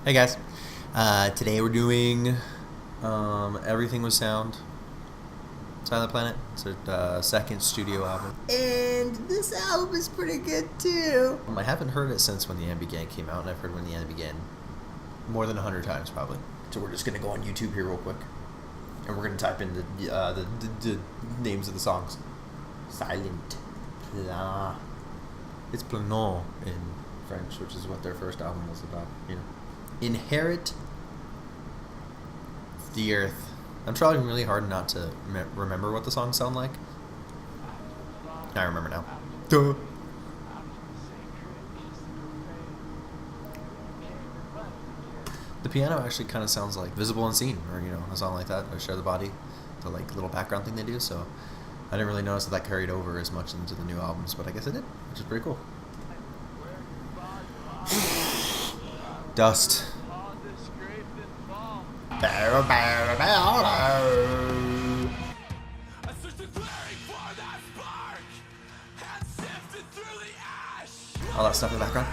Hey guys, today we're doing Everything Was Sound, Silent Planet. It's our second studio album, and this album is pretty good too. I haven't heard it since When the End Began came out, and I've heard When the End Began more than 100 times probably. So we're just gonna go on YouTube here real quick, and we're gonna type in the names of the songs. Silent Planet. It's Planet in French, which is what their first album was about, you know. Inherit the Earth. I'm trying really hard not to remember what the songs sound like. I remember now. Duh. The piano actually kind of sounds like Visible Unseen, or you know, a song like that, or Share the Body, the like little background thing they do. So I didn't really notice that carried over as much into the new albums, but I guess it did, which is pretty cool. Dust. I all that stuff in the background.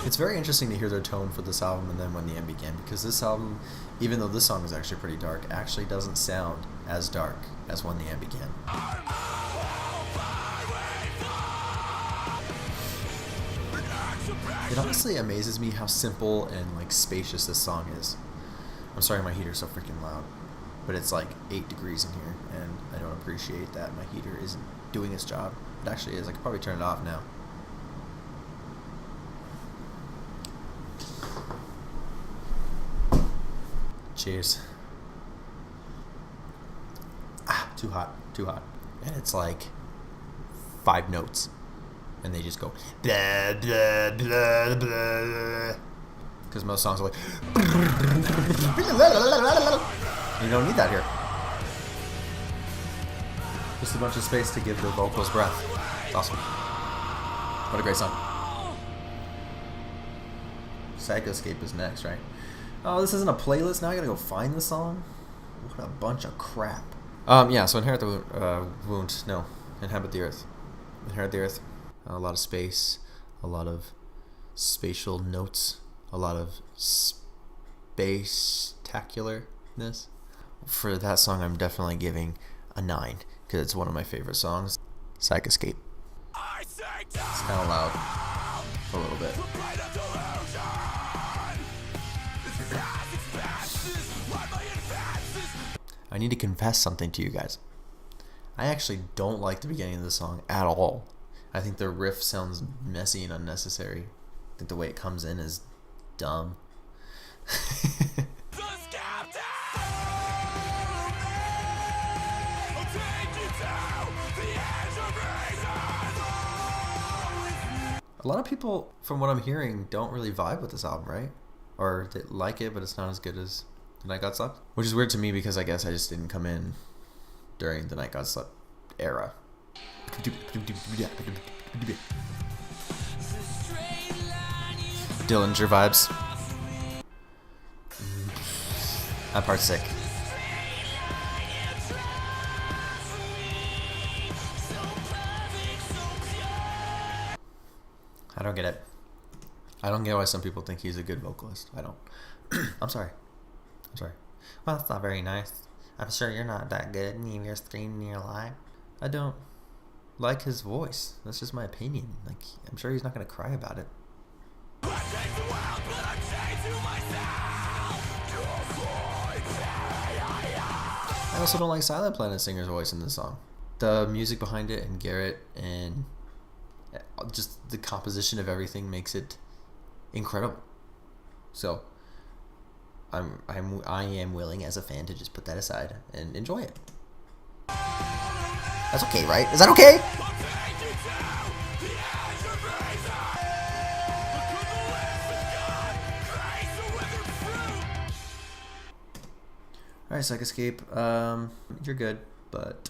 It's very interesting to hear their tone for this album and then When the End Began, because this album, even though this song is actually pretty dark, actually doesn't sound as dark as When the End Began. It honestly amazes me how simple and like spacious this song is. I'm sorry my heater's so freaking loud, but it's like 8 degrees in here, and I don't appreciate that my heater isn't doing its job. It actually is. I could probably turn it off now. Cheers. Ah, too hot, too hot. And it's like 5 notes. And they just go blah, blah, blah, blah. Because most songs are like you don't need that here. Just a bunch of space to give the vocals breath. It's awesome. What a great song. Psychescape is next, right? Oh, this isn't a playlist. Now I gotta go find the song. What a bunch of crap. Yeah. So Inherit the Wound. No, Inhabit the Earth. Inherit the Earth. A lot of space, a lot of spatial notes, a lot of space-tacularness. For that song, I'm definitely giving a 9 because it's one of my favorite songs. Psychescape. It's kind of loud, a little bit. I need to confess something to you guys. I actually don't like the beginning of the song at all. I think the riff sounds messy and unnecessary. I think the way it comes in is dumb. A lot of people, from what I'm hearing, don't really vibe with this album, right? Or they like it, but it's not as good as The Night God Slept. Which is weird to me because I guess I just didn't come in during The Night God Slept era. Dillinger vibes. That part's sick. I don't get it. I don't get why some people think he's a good vocalist. I don't. I'm sorry. Well, that's not very nice. I'm sure you're not that good and you're streaming your live. I don't like his voice. That's just my opinion. Like, I'm sure he's not gonna cry about it. I also don't like Silent Planet singer's voice in this song. The music behind it and Garrett and just the composition of everything makes it incredible. So I am willing as a fan to just put that aside and enjoy it. That's okay, right? Is that okay? Alright, Psychescape. You're good, but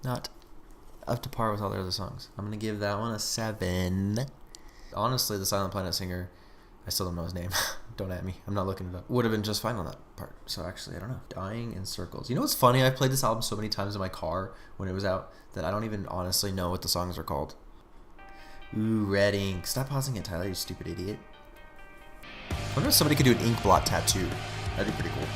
not up to par with all the other songs. I'm gonna give that one a 7. Honestly, the Silent Planet singer, I still don't know his name. Don't at me. I'm not looking it up. Would have been just fine on that part. So actually, I don't know. Dying in Circles. You know what's funny? I've played this album so many times in my car when it was out that I don't even honestly know what the songs are called. Ooh, red ink. Stop pausing it, Tyler, you stupid idiot. I wonder if somebody could do an ink blot tattoo. That'd be pretty cool.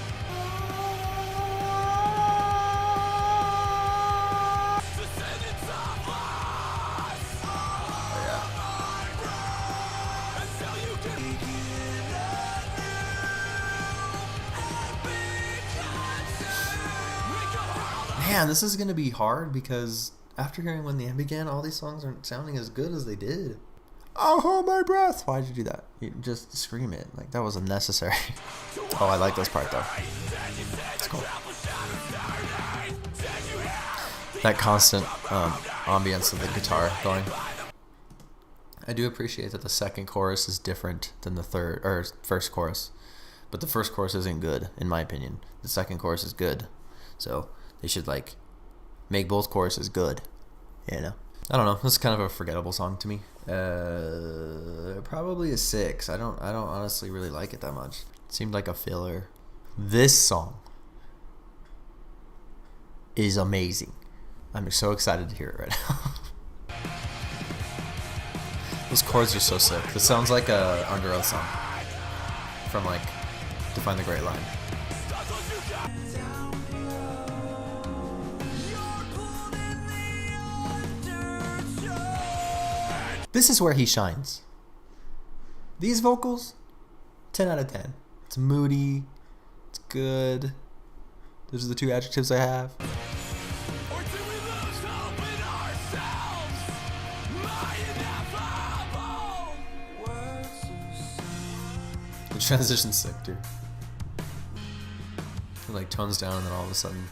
Man, this is going to be hard because after hearing When the End Began, all these songs aren't sounding as good as they did. I'll hold my breath. Why'd you do that? You just scream it. Like, that was unnecessary. Oh, I like this part, though. It's cool. That constant ambience of the guitar going. I do appreciate that the second chorus is different than the first chorus. But the first chorus isn't good, in my opinion. The second chorus is good. So they should like make both choruses good, you know. I don't know. This is kind of a forgettable song to me. Probably a 6. I don't honestly really like it that much. It seemed like a filler. This song is amazing. I'm so excited to hear it right now. Those chords are so sick. This sounds like a Under Oath song from like Define the Great Line. This is where he shines. These vocals, 10 out of 10. It's moody, it's good. Those are the 2 adjectives I have. The transition's sick, dude. It like tones down and then all of a sudden.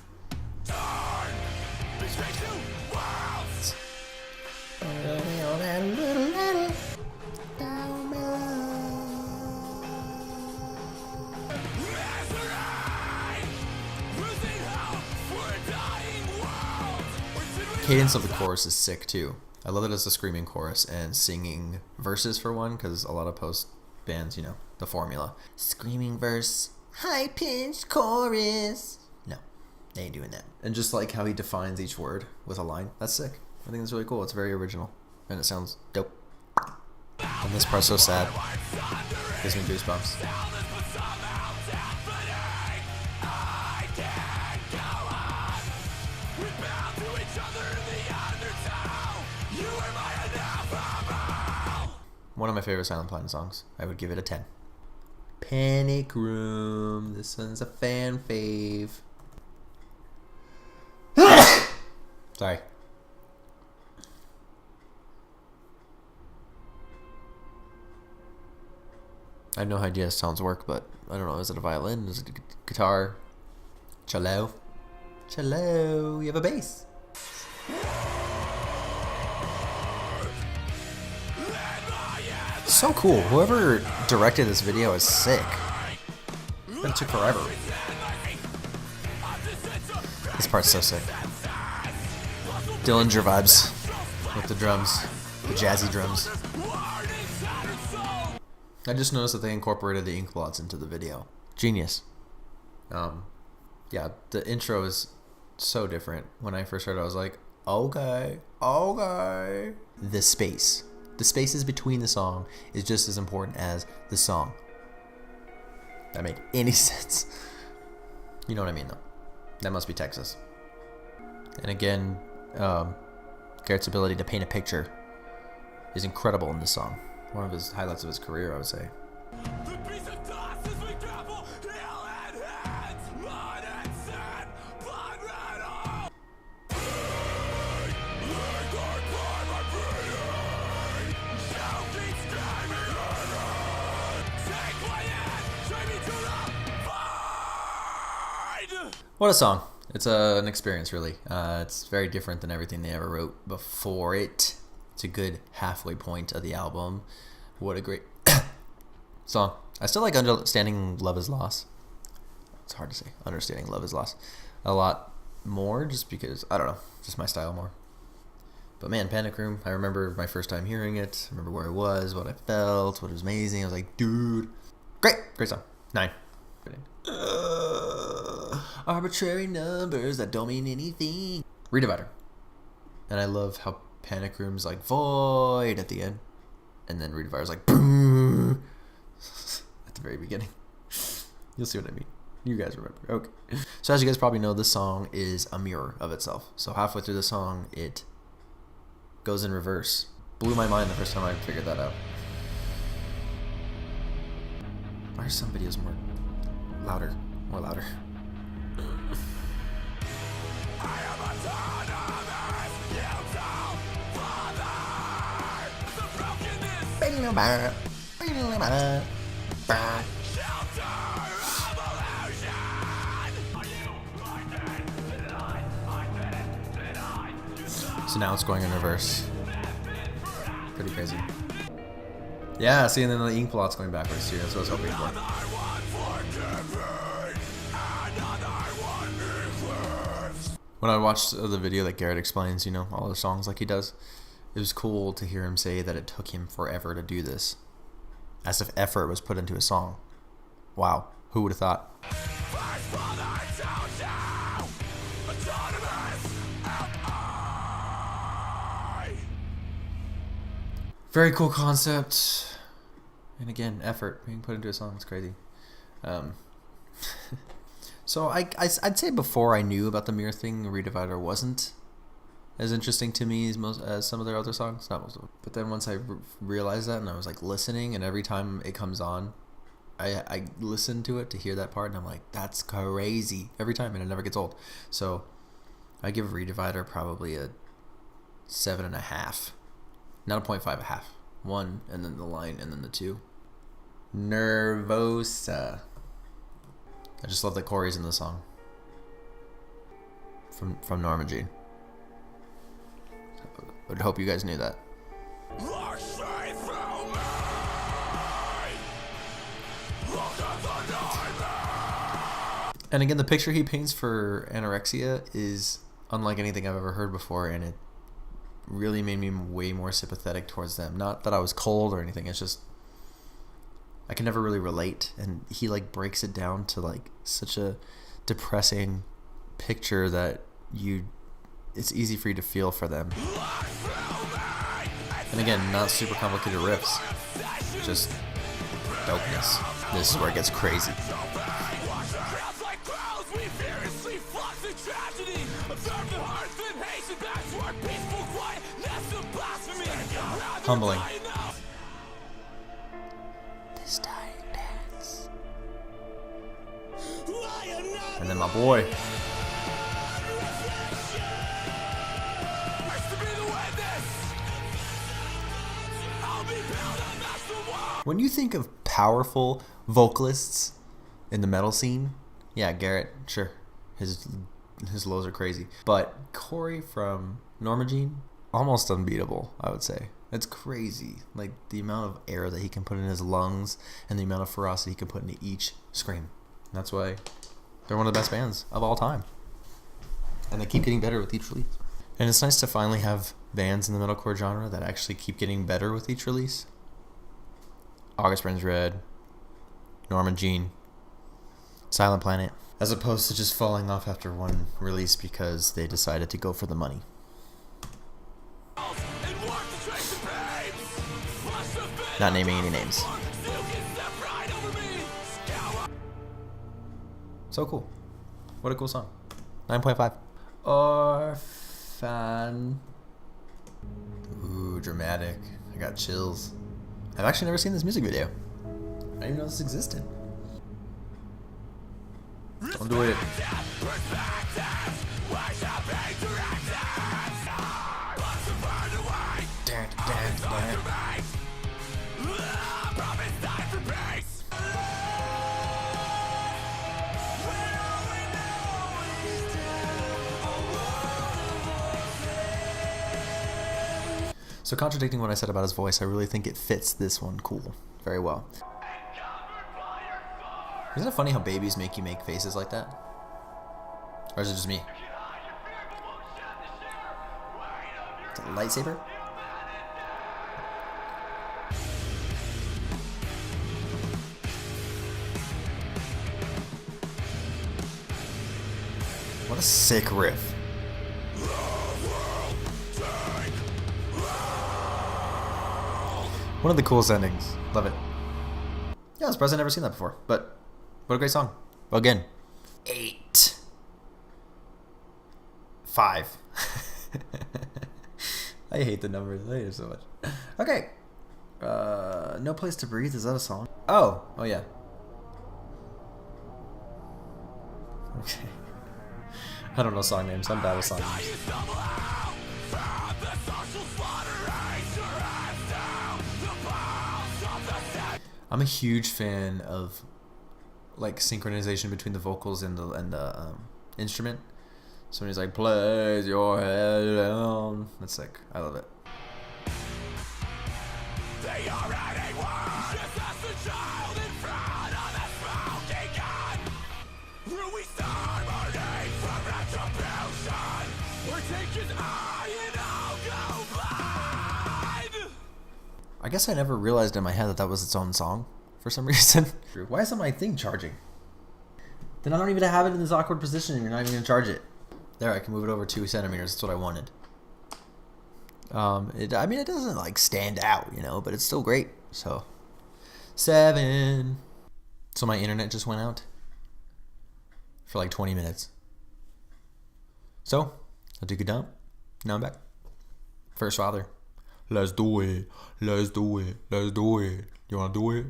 Cadence of the chorus is sick too. I love that it's a screaming chorus and singing verses for one, because a lot of post bands, you know, the formula. Screaming verse, high-pitched chorus. No, they ain't doing that. And just like how he defines each word with a line, that's sick. I think that's really cool. It's very original, and it sounds dope. And this part's so sad. Gives me goosebumps. One of my favorite Silent Planet songs. I would give it a 10. Panic Room. This one's a fan fave. Sorry. I have no idea how sounds work, but I don't know. Is it a violin? Is it a guitar? Cello? Cello. You have a bass. So cool. Whoever directed this video is sick. That took forever. This part's so sick. Dillinger vibes with the drums, the jazzy drums. I just noticed that they incorporated the ink blots into the video. Genius. Yeah, the intro is so different. When I first heard it, I was like, okay. The spaces between the song is just as important as the song. That made any sense. You know what I mean, though. That must be Texas. And again, Garrett's ability to paint a picture is incredible in this song. One of his highlights of his career, I would say. What a song. It's an experience, really. It's very different than everything they ever wrote before it. It's a good halfway point of the album. What a great song. I still like Understanding Love Is Lost. It's hard to say. Understanding Love Is Lost a lot more, just because, I don't know, just my style more. But man, Panic Room, I remember my first time hearing it. I remember where I was, what I felt, what was amazing. I was like, dude, Great song. 9. Arbitrary numbers that don't mean anything. REDIVIDER. And I love how Panic Room's like void at the end, and then REDIVIDER's like boom at the very beginning. You'll see what I mean. You guys remember. Okay. So as you guys probably know, this song is a mirror of itself. So halfway through the song, it goes in reverse. Blew my mind the first time I figured that out. Why are some videos more louder? So now it's going in reverse. Pretty crazy. Yeah, see, and then the ink blot's going backwards too. That's what I was hoping for. When I watched the video that Garrett explains, you know, all the songs like he does, it was cool to hear him say that it took him forever to do this. As if effort was put into a song. Wow, who would have thought? Very cool concept. And again, effort being put into a song. It's crazy. So I'd say before I knew about the mirror thing, REDIVIDER wasn't as interesting to me as some of their other songs. Not most of them. But then once I realized that, and I was like listening, and every time it comes on, I listen to it to hear that part, and I'm like, that's crazy every time, and it never gets old. So I give REDIVIDER probably a 7.5. Not a 0.5, a half. 1, and then the line, and then the 2. Nervosa. I just love that Corey's in the song. From Norma Jean. I would hope you guys knew that. And again, the picture he paints for anorexia is unlike anything I've ever heard before, and it really made me way more sympathetic towards them. Not that I was cold or anything, it's just I can never really relate, and he like breaks it down to like such a depressing picture that it's easy for you to feel for them. And again, not super complicated riffs, just dopeness. This is where it gets crazy. Humbling. This dying dance. And then my boy. When you think of powerful vocalists in the metal scene, yeah, Garrett, sure, his lows are crazy. But Corey from Norma Jean, almost unbeatable, I would say. It's crazy, like the amount of air that he can put in his lungs and the amount of ferocity he can put into each scream. And that's why they're one of the best bands of all time. And they keep getting better with each release. And it's nice to finally have bands in the metalcore genre that actually keep getting better with each release. August Burns Red, Norma Jean, Silent Planet, as opposed to just falling off after one release because they decided to go for the money. Not naming any names. So cool. What a cool song. 9.5. Orphan. Ooh, dramatic. I got chills. I've actually never seen this music video. I didn't even know this existed. Don't do it. So contradicting what I said about his voice, I really think it fits this one very well. Isn't it funny how babies make you make faces like that? Or is it just me? Is it a lightsaber? a sick riff. One of the coolest endings. Love it. Yeah, I was surprised I'd never seen that before. But what a great song. Well, again, 8. 5. I hate the numbers. I hate it so much. Okay. No Place to Breathe. Is that a song? Oh yeah. Okay. I don't know song names. I'm bad with song names. I'm a huge fan of like synchronization between the vocals and the instrument. So when he's like, "Place your head down," that's sick. I love it. They already won. Just as a child in front of the smoking gun. We start burning from retribution. We're taking eye and I'll go blind. I guess I never realized in my head that that was its own song for some reason. Why isn't my thing charging? Then I don't even have it in this awkward position and you're not even gonna charge it. There, I can move it over 2 centimeters. That's what I wanted. I mean, it doesn't like stand out, you know, but it's still great. So, 7. So my internet just went out for like 20 minutes. So, I took a dump. Now I'm back. First father. Let's do it. Let's do it. Let's do it. You wanna do it?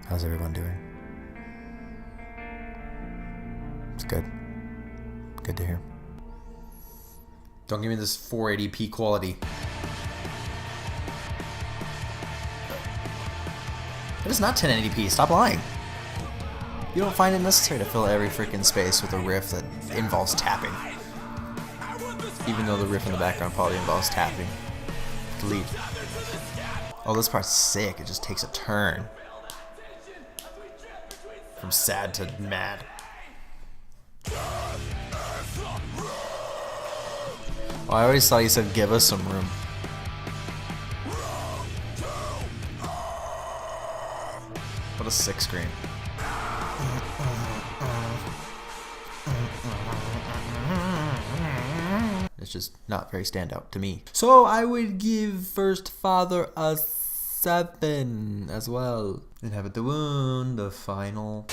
How's everyone doing? It's good. Good to hear. Don't give me this 480p quality. It is not 1080p. Stop lying. You don't find it necessary to fill every freaking space with a riff that involves tapping. Even though the riff in the background probably involves tapping. Delete. Oh, this part's sick. It just takes a turn. From sad to mad. Oh, I already saw you said give us some room. What a sick scream. It's just not very standout to me. So I would give First Father a 7 as well. Inhabit the Wound, the final.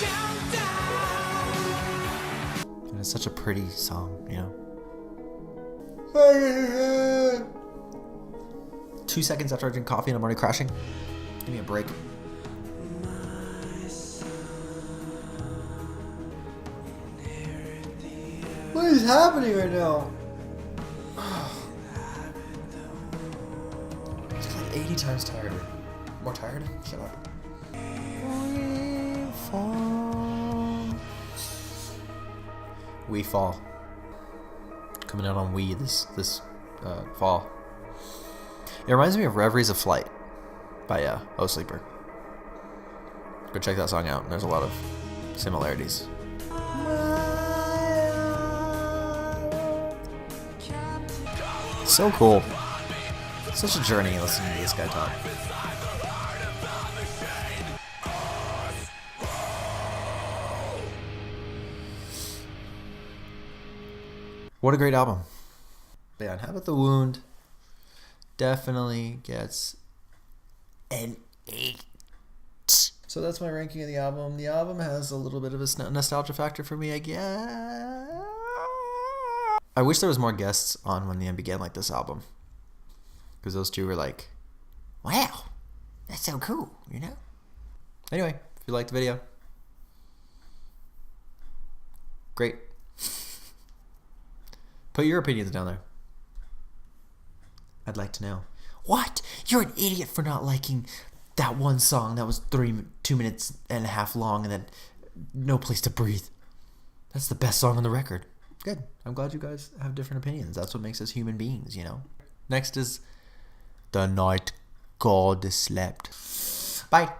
And it's such a pretty song, you know. 2 seconds after I drink coffee and I'm already crashing. Give me a break. What is happening right now? It's like 80 times tired. More tired? Shut up. We Fall. Coming out on Wii this fall. It reminds me of Reveries of Flight by Oh Sleeper. Go check that song out. There's a lot of similarities. So cool. Such a journey listening to this guy talk. What a great album. But yeah, Inhabit the Wound definitely gets an 8. So that's my ranking of the album. The album has a little bit of a nostalgia factor for me, I guess. I wish there was more guests on When the End Began like this album. Because those two were like, wow, that's so cool, you know? Anyway, if you liked the video, great. Put your opinions down there. I'd like to know. What? You're an idiot for not liking that one song that was 2 minutes and a half long and then No Place to Breathe. That's the best song on the record. Good. I'm glad you guys have different opinions. That's what makes us human beings, you know? Next is The Night God Slept. Bye.